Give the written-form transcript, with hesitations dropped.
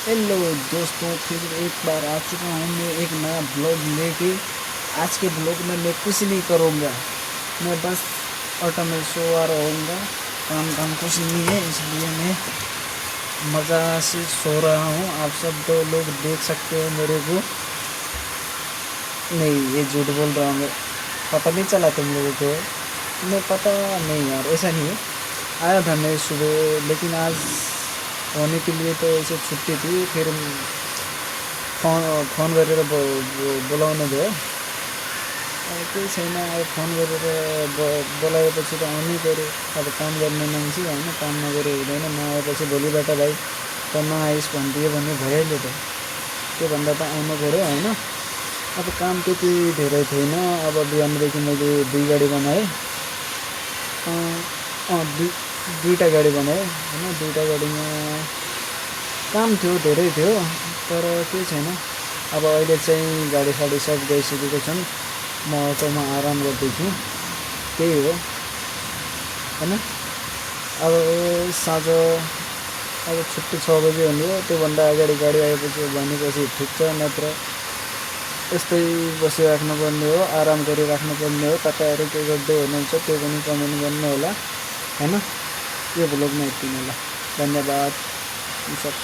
Hello दोस्तों, फिर एक बार आ चुका हूँ मैं एक नया ब्लॉग लेके। आज के ब्लॉग में मैं कुछ नहीं करूँगा, मैं बस ऑटो में सो रहूँगा। काम कुछ नहीं है, इसलिए मैं मज़ा से सो रहा हूँ। आप सब तो लोग देख सकते हो मेरे को। नहीं, ये झूठ बोल रहा हूँ मैं। पता नहीं चला तुम लोगों को? मैं पता नहीं यार, ऐसा नहीं है। आया था मैं सुबह, लेकिन आज होने के लिए तो ऐसे छुट्टी थी। फिर फोन फोन गरेर बोलाउनु भयो। केही छैन, अब फोन गरेर बोलाएपछि त आउनै पऱ्यो। अब काम गर्ने मान्छे होइन, काम नगरे हुँदैन। नआएपछि भोलिबाट भाइ त नआइस् भनिदियो भने भइहाल्यो त। त्योभन्दा त आउनु पऱ्यो होइन। अब काम त्यति धेरै थिएन। अब बिहानदेखि मैले 2 गाडी बनाएँ। दुईवटा गाडी बनाएँ होइन। दुईवटा गाडीमा काम थियो, धेरै थियो, तर केही छैन। अब अहिले चाहिँ गाडी साडी सब गइसकेको छन्। म अटोमा आराम गर्दैछु, त्यही हो होइन। अब साँझ अब छुट्टी 6 बजी हुने हो। त्योभन्दा अगाडि गाडी आएपछि भनेपछि ठिक छ, नत्र यस्तै बसिराख्नुपर्ने हो, आराम गरिराख्नुपर्ने हो। तपाईँहरू के गर्दै हुनुहुन्छ त्यो पनि कमेन्ट गर्नु होला होइन। यो भ्लगमा यति नै, ल धन्यवाद सब।